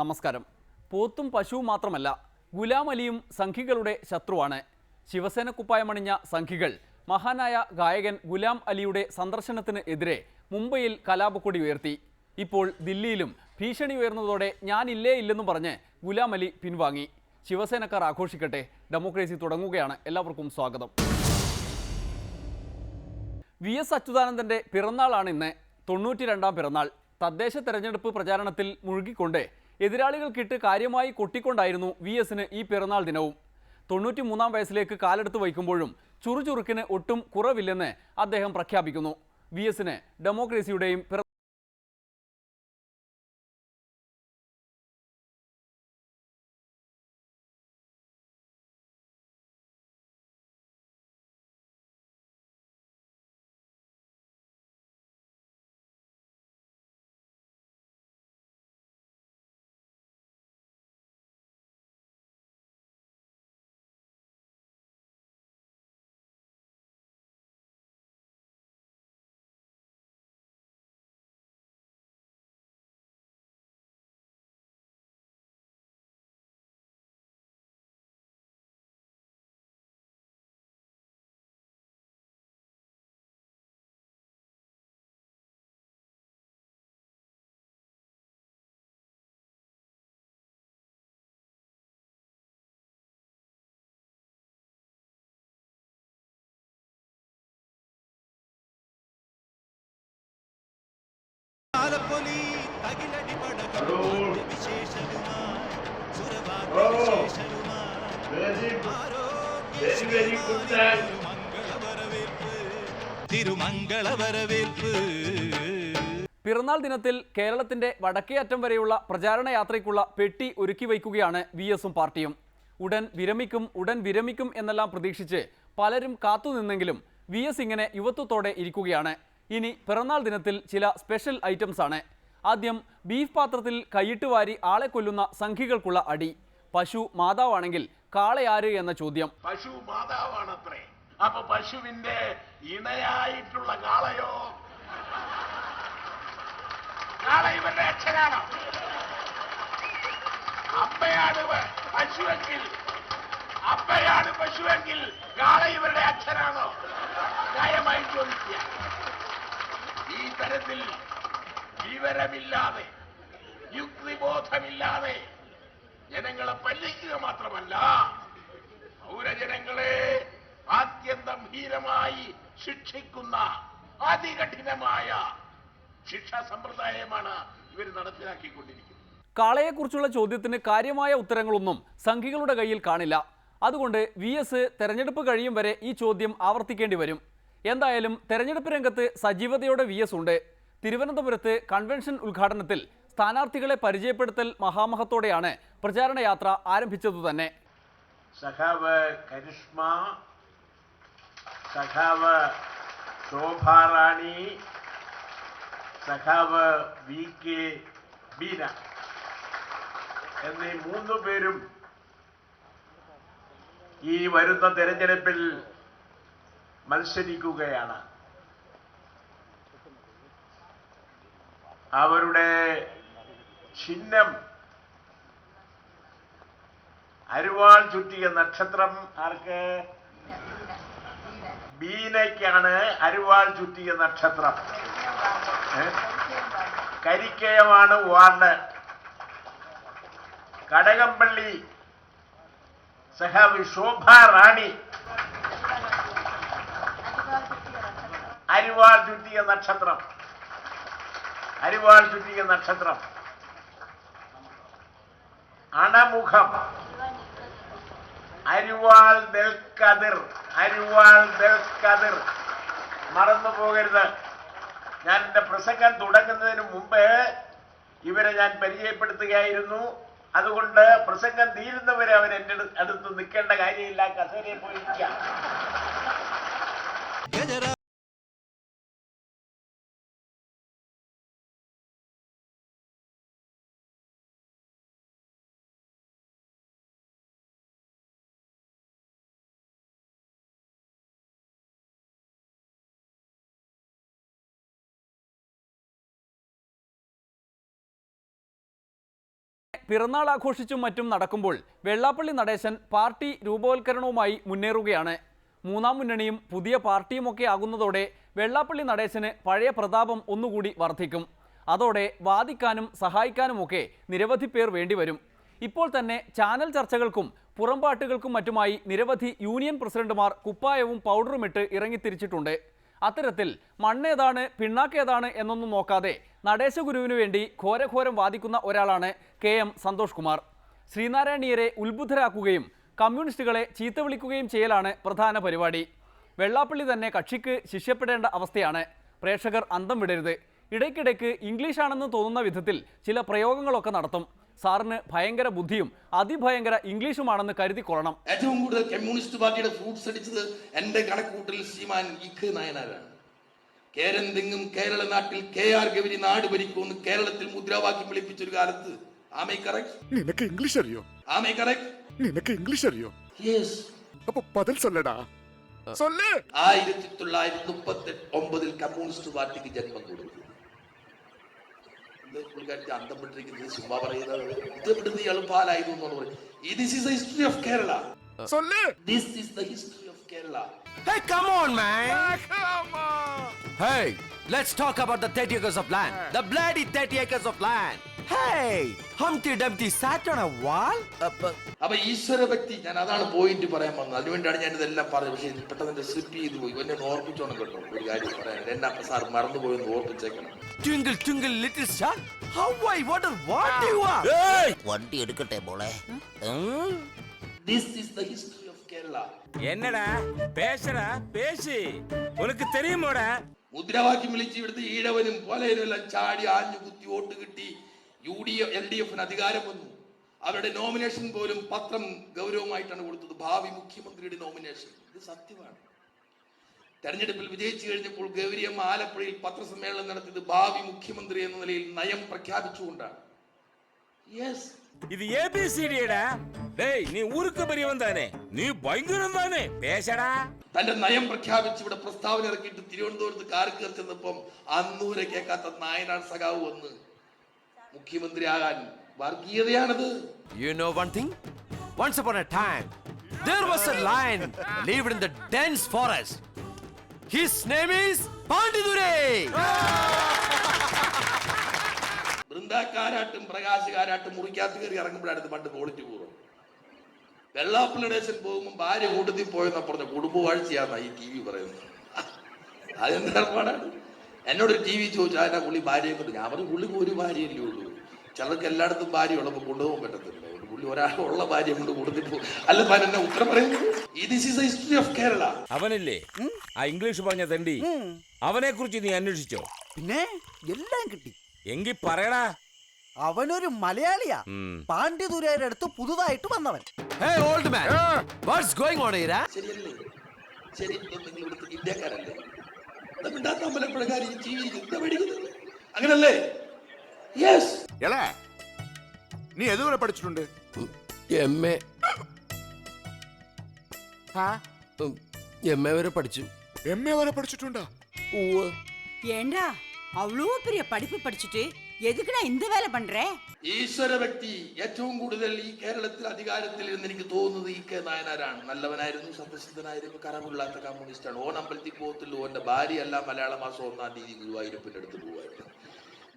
നമസ്കാരം. പോത്തും പശുവും മാത്രമല്ല, ഗുലാം അലിയും സംഘികളുടെ ശത്രുവാണ്. ശിവസേന കുപ്പായമണിഞ്ഞ സംഘികൾ മഹാനായ ഗായകൻ ഗുലാം അലിയുടെ സന്ദർശനത്തിന് എതിരെ മുംബൈയിൽ കലാപക്കൊടി ഉയർത്തി. ഇപ്പോൾ ദില്ലിയിലും ഭീഷണി ഉയർന്നതോടെ ഞാനില്ലേ ഇല്ലെന്നും പറഞ്ഞ് ഗുലാം അലി പിൻവാങ്ങി. ശിവസേനക്കാർ ആഘോഷിക്കട്ടെ, ഡെമോക്രസി തുടങ്ങുകയാണ്. എല്ലാവർക്കും സ്വാഗതം. VS അച്യുതാനന്ദൻ്റെ പിറന്നാളാണ് ഇന്ന്, 92ാം പിറന്നാൾ. തദ്ദേശ തെരഞ്ഞെടുപ്പ് പ്രചാരണത്തിൽ മുഴുകിക്കൊണ്ട് എതിരാളികൾക്കിട്ട് കാര്യമായി കൊട്ടിക്കൊണ്ടായിരുന്നു VSന് ഈ പിറന്നാൾ ദിനവും. 93ാം വയസ്സിലേക്ക് കാലെടുത്ത് വയ്ക്കുമ്പോഴും ചുറുചുറുക്കിന് ഒട്ടും കുറവില്ലെന്ന് അദ്ദേഹം പ്രഖ്യാപിക്കുന്നു. VSന് ഡെമോക്രസിയുടെയും പിറന്നാൾ ദിനത്തിൽ കേരളത്തിന്റെ വടക്കേ അറ്റം വരെയുള്ള പ്രചാരണ യാത്രയ്ക്കുള്ള പെട്ടി ഒരുക്കി വയ്ക്കുകയാണ് VSും പാർട്ടിയും. ഉടൻ വിരമിക്കും എന്നെല്ലാം പ്രതീക്ഷിച്ച് പലരും കാത്തുനിന്നെങ്കിലും VS ഇങ്ങനെ യുവത്വത്തോടെ ഇരിക്കുകയാണ്. ഇനി പിറന്നാൾ ദിനത്തിൽ ചില സ്പെഷ്യൽ ഐറ്റംസ് ആണ്. ആദ്യം ബീഫ് പാത്രത്തിൽ കൈയിട്ട് വാരി ആളെ കൊല്ലുന്ന സംഘികൾക്കുള്ള അടി. പശു മാതാവാണെങ്കിൽ കാളയാര് എന്ന ചോദ്യം. പശു മാതാവാണത്രേ, അപ്പൊ പശുവിന്റെ ഇണയായിട്ടുള്ള കാളയോ? കാള ഇവരുടെ അച്ഛനാണോ? അമ്മയാണ് പശുവെങ്കിൽ കാള ഇവരുടെ അച്ഛനാണോ? ന്യായമായി ചോദിക്കുക. ഈ തരത്തിൽ വിവരമില്ലാതെ, യുക്തിബോധമില്ലാതെ ജനങ്ങളെ പല്ലിക്കുക മാത്രമല്ല, പൗരജനങ്ങളെ ആത്യന്തം ഹീനമായി ശിക്ഷിക്കുന്ന അതികഠിനമായ ശിക്ഷാ സമ്പ്രദായമാണ് ഇവർ നടപ്പിലാക്കിക്കൊണ്ടിരിക്കുന്നത്. കാളയെക്കുറിച്ചുള്ള ചോദ്യത്തിന് കാര്യമായ ഉത്തരങ്ങളൊന്നും സംഘികളുടെ കയ്യിൽ കാണില്ല. അതുകൊണ്ട് VS തെരഞ്ഞെടുപ്പ് കഴിയും വരെ ഈ ചോദ്യം ആവർത്തിക്കേണ്ടി വരും. എന്തായാലും തെരഞ്ഞെടുപ്പ് രംഗത്ത് സജീവതയോടെ VS ഉണ്ട്. തിരുവനന്തപുരത്ത് കൺവെൻഷൻ ഉദ്ഘാടനത്തിൽ സ്ഥാനാർത്ഥികളെ പരിചയപ്പെടുത്തൽ മഹാമഹത്തോടെയാണ് പ്രചാരണ യാത്ര ആരംഭിച്ചതു തന്നെ. സഖാവ് കരിഷ്മ, സഖാവ് ശോഭാറാണി, സഖാവ് VK ബീന എന്നീ 3 പേരും ഈ വരുന്ന തെരഞ്ഞെടുപ്പിൽ മത്സരിക്കുകയാണ്. അവരുടെ ചിഹ്നം അരിവാൾ ചുറ്റിയ നക്ഷത്രം. ആർക്ക്? ബീനയ്ക്കാണ് അരിവാൾ ചുറ്റിയ നക്ഷത്രം. കരിക്കയമാണ് വാർഡ്. കടകംപള്ളി സഖാവ് ശോഭാറാണി അരിവാൾ ചുറ്റിയ നക്ഷത്രം. അണമുഖം അരിവാൾ നെൽക്കതിർ. മറന്നു പോകരുത്. ഞാൻ എൻ്റെ പ്രസംഗം തുടങ്ങുന്നതിന് മുമ്പ് ഇവരെ ഞാൻ പരിചയപ്പെടുത്തുകയായിരുന്നു. അതുകൊണ്ട് പ്രസംഗം തീരുന്നവരെ അവർ എൻ്റെ അടുത്ത് നിൽക്കേണ്ട കാര്യമില്ല. കസേരയിൽ പോയിരിക്കാം. പിറന്നാൾ ആഘോഷിച്ചും മറ്റും നടക്കുമ്പോൾ വെള്ളാപ്പള്ളി നടേശൻ പാർട്ടി രൂപവൽക്കരണവുമായി മുന്നേറുകയാണ്. മൂന്നാം മുന്നണിയും പുതിയ പാർട്ടിയുമൊക്കെ ആകുന്നതോടെ വെള്ളാപ്പള്ളി നടേശന് പഴയ പ്രതാപം ഒന്നുകൂടി വർദ്ധിക്കും. അതോടെ വാദിക്കാനും സഹായിക്കാനുമൊക്കെ നിരവധി പേർ വേണ്ടിവരും. ഇപ്പോൾ തന്നെ ചാനൽ ചർച്ചകൾക്കും പുറംപാട്ടുകൾക്കും മറ്റുമായി നിരവധി യൂണിയൻ പ്രസിഡന്റുമാർ കുപ്പായവും പൗഡറുമിട്ട് ഇറങ്ങിത്തിരിച്ചിട്ടുണ്ട്. അത്തരത്തിൽ മണ്ണേതാണ് പിണ്ണാക്കേതാണ് എന്നൊന്നും നോക്കാതെ നടേശഗുരുവിനു വേണ്ടി ഘോരഘോരം വാദിക്കുന്ന ഒരാളാണ് KM സന്തോഷ് കുമാർ. ശ്രീനാരായണീയരെ ഉത്ബുദ്ധരാക്കുകയും കമ്മ്യൂണിസ്റ്റുകളെ ചീത്ത വിളിക്കുകയും ചെയ്യലാണ് പ്രധാന പരിപാടി. വെള്ളാപ്പള്ളി തന്നെ കക്ഷിക്ക് ശിഷ്യപ്പെടേണ്ട അവസ്ഥയാണ്. പ്രേക്ഷകർ അന്തം വിടരുത്. ഇടയ്ക്കിടയ്ക്ക് ഇംഗ്ലീഷാണെന്ന് തോന്നുന്ന വിധത്തിൽ ചില പ്രയോഗങ്ങളൊക്കെ നടത്തും. സാറിന് ഭയങ്കര ബുദ്ധിയും അതിഭയങ്കര ഇംഗ്ലീഷുമാണെന്ന് കരുതിക്കൊള്ളണം. ഏറ്റവും കൂടുതൽ കമ്മ്യൂണിസ്റ്റ് പാർട്ടിയുടെ ഫ്രൂട്ട്സ് അടിച്ചത് എന്റെ കണക്കൂട്ടിൽ ശ്രീമാൻ ഇഖ് നായനാരാണ്. കേരന്തെങ്ങും കേരള നാട്ടിൽ KR ഗൗരി നാട് ഭരിക്കുമെന്ന് കേരളത്തിൽ മുദ്രാവാക്യം വിളിപ്പിച്ചൊരു കാലത്ത്. ആമേ കറക്റ്റ്? നിനക്ക് ഇംഗ്ലീഷ് അറിയോ? ആമേ കറക്റ്റ്? നിനക്ക് ഇംഗ്ലീഷ് അറിയോ? യെസ്. അപ്പൊ പതിൽ സൊല്ലടാ. സൊല്ല്. 1939 കമ്മ്യൂണിസ്റ്റ് പാർട്ടിക്ക് ജന്മം കൊടുത്തു. പുള്ളിക്കാരി അന്തപ്പെട്ടിരിക്കുന്നത് ചുമ്മാ പറയുന്നത് ഇതെവിടുന്ന് ഇയാൾ പാലായിരുന്നു എന്ന് പറയും. This is the history of Kerala. സൊല്ല്. This is the history of Kerala. Hey, come on, man! Come on. Hey, let's talk about the 30 acres of land. The bloody 30 acres of land. Hey, Humpty Dumpty sat on a wall? അപ്പൊ ഈശ്വര ഭക്തി, ഞാൻ അതാണ് point പറയാൻ വന്നത്. അതിനുവേണ്ടിയാണ് ഞാൻ ഇതെല്ലാം പറഞ്ഞത്. പക്ഷേ പെട്ടെന്ന് സ്ലിപ്പ് ചെയ്തു പോയി. എന്നെ ഓർപ്പിച്ചോണം കേട്ടോ ഒരു കാര്യം പറയാൻ. എന്നാ sir മറന്നുപോയെന്ന് ഓർപ്പിച്ചേക്കണം. Twinkle, twinkle, little star. How I wonder what you are. Hey! വണ്ടി എടുക്കട്ടെ മോളെ. This is the history of Kerala. என்னடா பேசுறா பேசி உனக்கு தெரியுமோடா. മുദ്രാവാക്യം വിളിച്ച് ഇവിടുത്തെ ഈഴവനും പോലെയും എല്ലാം ചാടി ആഞ്ഞു കുത്തി വോട്ട് കിട്ടി LDF അധികാരം വന്നു. അവരുടെ നോമിനേഷൻ പോലും പത്രം ഗൗരവമായിട്ടാണ് കൊടുത്തത്. ഭാവി മുഖ്യമന്ത്രിയുടെ നോമിനേഷൻ. ഇത് സത്യമാണ്. തെരഞ്ഞെടുപ്പിൽ വിജയിച്ചു കഴിഞ്ഞപ്പോൾ ഗൗരിയമ്മ ആലപ്പുഴയിൽ പത്രസമ്മേളനം നടത്തിയത് ഭാവി മുഖ്യമന്ത്രി എന്ന നിലയിൽ നയം പ്രഖ്യാപിച്ചുകൊണ്ടാണ്. യെസ്, இது ABCDடா. டேய் நீ ஊருக்கு பெரியவன் தானே, நீ பயங்கரம் தானே, பேசடா. തന്റെ നയം പ്രഖ്യാപിച്ച് ഇവിടെ പ്രസ്താവന ഇറക്കിയിട്ട് തിരുവനന്തപുരത്ത് കാർ കയറി ചെന്നപ്പം അന്നൂരെ കേൾക്കാത്ത നായനാർ സഖാവ് വന്ന് മുഖ്യമന്ത്രിയാകാൻ. വർഗീയതയാണത്. You know one thing? Once upon a time, there was a lion lived in the dense forest. His name is Pandidure. വൃന്ദാക്കാരാട്ടും പ്രകാശകാരാട്ടും മുറിക്കാത്ത കയറി ഇറങ്ങുമ്പോഴാണ് പണ്ട് ക്വാളിറ്റി പൂർവ്വം. വെള്ളാപ്പള്ളി നടേശൻ പോകുമ്പോൾ ഭാര്യ കൂട്ടത്തിൽ പോയെന്നാ പറഞ്ഞ കുടുംബവാഴ്ചയാന്നാ ഈ TV പറയുന്നത്. അതെന്താ ഏർപ്പാടാണ്? എന്നോടൊരു TV ചോദിച്ചു അതിനാ പുള്ളി ഭാര്യയെ കൊണ്ട്. ഞാൻ പറഞ്ഞു പുള്ളിക്ക് ഒരു ഭാര്യയല്ലേ ഉള്ളൂ. ചിലർക്ക് എല്ലായിടത്തും ഭാര്യ ഉള്ളപ്പോൾ കൊണ്ടുപോകാൻ പറ്റത്തില്ല. പുള്ളി ഒരാളുള്ള ഭാര്യ കൊണ്ട് കൂട്ടത്തിൽ പോകും. അല്ല താൻ എന്നെ ഉത്തരം പറയുന്നത്. This is the history of Kerala. അവനല്ലേ ആ ഇംഗ്ലീഷ് പറഞ്ഞ തെണ്ടി, അവനെ കുറിച്ച് നീ അന്വേഷിച്ചോ? പിന്നെ എല്ലാം കിട്ടി. എങ്കി പറയടാ. അവനൊരു മലയാളിയാ. പാണ്ഡ്യദുരയുടെ അടുത്ത് പുതുതായിട്ട് വന്നവൻ. Hey, old man. What's going on here? ശരിയല്ലേ? ശരി, നിങ്ങൾ ഇവിടുത്തെ ഇന്ത്യക്കാരല്ലേ? അമ്പലപ്പുഴക്കാരി TV എന്താ പഠിക്കുന്നത്? അങ്ങനല്ലേ? യെസ്. എളേ, നീ എതുവരെ പഠിച്ചിട്ടുണ്ട്? MA. MA വരെ പഠിച്ചു. MA വരെ പഠിച്ചിട്ടുണ്ടാ? ஏண்டா அவ்வளோ பெரிய படிப்பு படிச்சுட்டு எதுக்குடா இந்த வேலை பண்ற? ഈശ്വര വ്യക്തി ഏറ്റവും കൂടുതൽ ഈ കേരളത്തിൽ അധികാരത്തിൽ ഇരുന്ന് എനിക്ക് തോന്നുന്നത് EK നായനാരാണ്. നല്ലവനായിരുന്നു, സത്യസിദ്ധനായിരുന്നു, കരമില്ലാത്ത കമ്മ്യൂണിസ്റ്റാണ്. ഓൻ അമ്പലത്തിൽ പോകത്തില്ല. ഓന്റെ ഭാര്യ എല്ലാം മലയാള മാസം 1-ാം തീയതി ഗുരുവായൂരപ്പന്റെ അടുത്ത് പോകുമായിരുന്നു.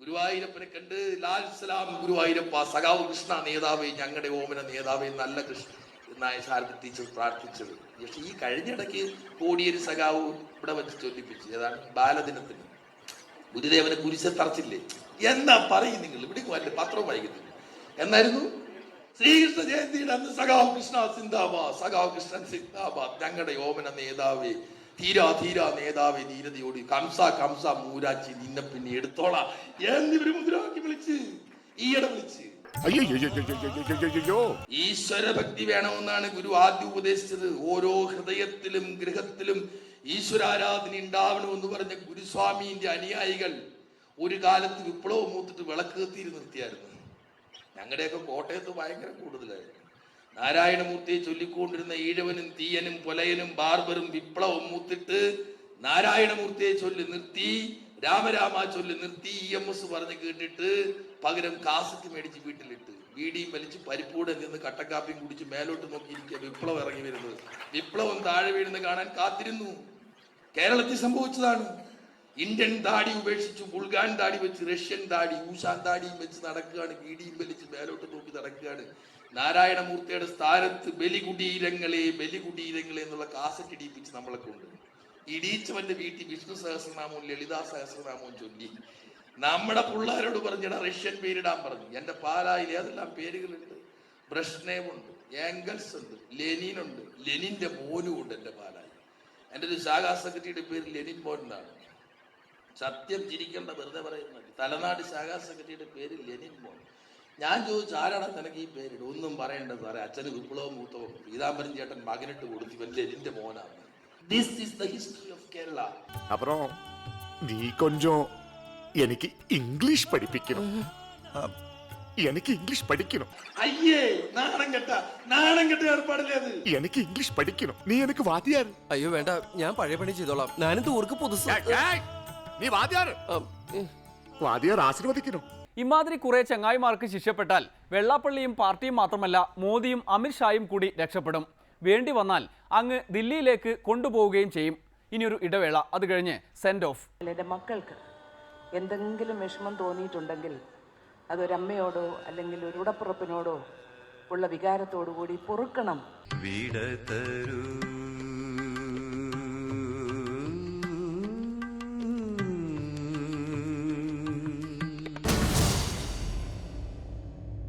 ഗുരുവായൂരപ്പനെ കണ്ട് ലാൽ സലാം ഗുരുവായൂരപ്പ, സഖാവ് കൃഷ്ണ നേതാവേ, ഞങ്ങളുടെ ഓമന നേതാവേ, നല്ല കൃഷ്ണ എന്നായ ശാരദ ടീച്ചർ പ്രാർത്ഥിച്ചത്. പക്ഷെ ഈ കഴിഞ്ഞിടയ്ക്ക് കോടിയേരി സഖാവ് ഇവിടെ വെച്ച് ചൊല്ലിപ്പിച്ചു. ഏതാണ് ബാലദിനത്തിന് ഗുരുദേവനെ കുരിശെ തറച്ചില്ലേ? എന്താ പറയും നിങ്ങൾ? ഇവിടെ വല്ല പത്രവും വായിക്കുന്നില്ല. എന്നായിരുന്നു ശ്രീകൃഷ്ണ ജയന്തിയുടെ അന്ന് സഖാവ് കൃഷ്ണ സിന്ദാബാദ്, സഖാവ് കൃഷ്ണൻ സിന്ദാബാദ്, ഞങ്ങളുടെ ഓമന നേതാവേ, ധീരാ ധീരാ നേതാവേ, ധീരതയോട് കംസ കംസ മൂരാച്ചി നിന്നെ പിന്നെ എടുത്തോളാം എന്നിവര് മുദ്രാവാക്യം വിളിച്ച് ഈയിടെ വിളിച്ച്. അയ്യോ, ഈശ്വര ഭക്തി വേണമെന്നാണ് ഗുരു ആദ്യം ഉപദേശിച്ചത്. ഓരോ ഹൃദയത്തിലും ഗൃഹത്തിലും ഈശ്വരാരാധന ഉണ്ടാവണമെന്ന് പറഞ്ഞ ഗുരുസ്വാമിന്റെ അനുയായികൾ ഒരു കാലത്ത് വിപ്ലവം മൂത്തിട്ട് വിളക്ക് കത്തിയിൽ നിർത്തിയായിരുന്നു. ഞങ്ങളുടെയൊക്കെ കോട്ടയത്ത് ഭയങ്കര കൂടുതലായിരുന്നു. നാരായണമൂർത്തിയെ ചൊല്ലിക്കൊണ്ടിരുന്ന ഈഴവനും തീയനും പൊലയനും ബാർബറും വിപ്ലവം മൂത്തിട്ട് നാരായണമൂർത്തിയെ ചൊല്ലി നിർത്തി, രാമരാമ ചൊല്ലി നിർത്തി, EMS പറഞ്ഞ് കേട്ടിട്ട് പകരം കാസറ്റ് മേടിച്ച് വീട്ടിലിട്ട് ബീഡിയും വലിച്ച് പരിപ്പൂടെ നിന്ന് കട്ടക്കാപ്പിയും കുടിച്ച് മേലോട്ട് നോക്കിയിരിക്കുക വിപ്ലവം ഇറങ്ങി വരുന്നത്. വിപ്ലവം താഴെ വീഴുന്ന കാണാൻ കാത്തിരുന്നു. കേരളത്തിൽ സംഭവിച്ചതാണ്. ഇന്ത്യൻ താടി ഉപേക്ഷിച്ചു ബുൾഗാൻ താടി വെച്ച് റഷ്യൻ താടി ഊഷാൻ താടിയും വെച്ച് നടക്കുകയാണ്. ബീഡിയും വലിച്ച് മേലോട്ട് നോക്കി നടക്കുകയാണ്. നാരായണമൂർത്തിയുടെ സ്ഥാനത്ത് ബലികുടീരങ്ങളെ എന്നുള്ള കാസറ്റ് ഇടിപ്പിച്ച് നമ്മളെ കൊണ്ട് ഇടിച്ചവന്റെ വീട്ടിൽ വിഷ്ണു സഹസ്രനാമവും ലളിതാ സഹസ്രനാമവും ചൊല്ലി നമ്മുടെ പിള്ളേരോട് പറഞ്ഞിടാ റഷ്യൻ പേരിടാൻ പറഞ്ഞു. എന്റെ പാലായിൽ ഏതെല്ലാം പേരുകളുണ്ട്. ബ്രഷ്നേവ് ഉണ്ട്, ഏംഗൽസ് ഉണ്ട്, ലെനിൻ ഉണ്ട്, ലെനിന്റെ മോനും ഉണ്ട് എന്റെ പാലായി. എൻ്റെ ഒരു ശാഖാ സെക്രട്ടറിയുടെ പേര് ലെനിൻ മോൻ എന്നാണ്. സത്യം ചിരിക്കേണ്ട, വെറുതെ പറയുന്നത്. തലനാട് ശാഖാ സെക്രട്ടറിയുടെ പേര് ലെനിൻ മോൻ. ഞാൻ ചോദിച്ചു, ആരാടാ നിനക്ക് ഈ പേരിട്? ഒന്നും പറയണ്ട സാറേ, അച്ഛന് വിപ്ലവം മൂത്തവും പീതാംബരൻ ചേട്ടൻ മകനിട്ട് കൊടുത്തു, ഇവൻ ലെനിന്റെ മോനാണ്. This is the history of Kerala. അപ്പുറം നീ കൊഞ്ചം എനിക്ക് ഇംഗ്ലീഷ് പഠിപ്പിക്കണം. എനിക്ക് ഇംഗ്ലീഷ് പഠിക്കണം. അയ്യേ, നാണം കെട്ട ഏർപ്പാടില്ലേ അത്. എനിക്ക് ഇംഗ്ലീഷ് പഠിക്കണം. നീ എനിക്ക് വാദ്യാർ. അയ്യോ വേണ്ട, ഞാൻ പഴയ പണി ചെയ്തോളാം. ഞാനിത് ഓർക്ക് പുതുസ്. നീ വാദ്യാർ. വാദ്യാർ ആശീർവദിക്കണം. ഇമാതിരി കുറെ ചങ്ങായിമാർക്ക് ശിഷ്യപ്പെട്ടാൽ വെള്ളാപ്പള്ളിയും പാർട്ടിയും മാത്രമല്ല മോദിയും അമിത്ഷായും കൂടി രക്ഷപ്പെടും. വേണ്ടി വന്നാൽ അങ്ങ് ദില്ലിയിലേക്ക് കൊണ്ടുപോവുകയും ചെയ്യും. ഇനിയൊരു ഇടവേള, അത് കഴിഞ്ഞ് സെൻഡ് ഓഫ്. എൻ്റെ മക്കൾക്ക് എന്തെങ്കിലും വിഷമം തോന്നിയിട്ടുണ്ടെങ്കിൽ അതൊരമ്മയോടോ അല്ലെങ്കിൽ ഒരു ഉടപ്പുറപ്പിനോടോ ഉള്ള വികാരത്തോടു കൂടി പൊറുക്കണം.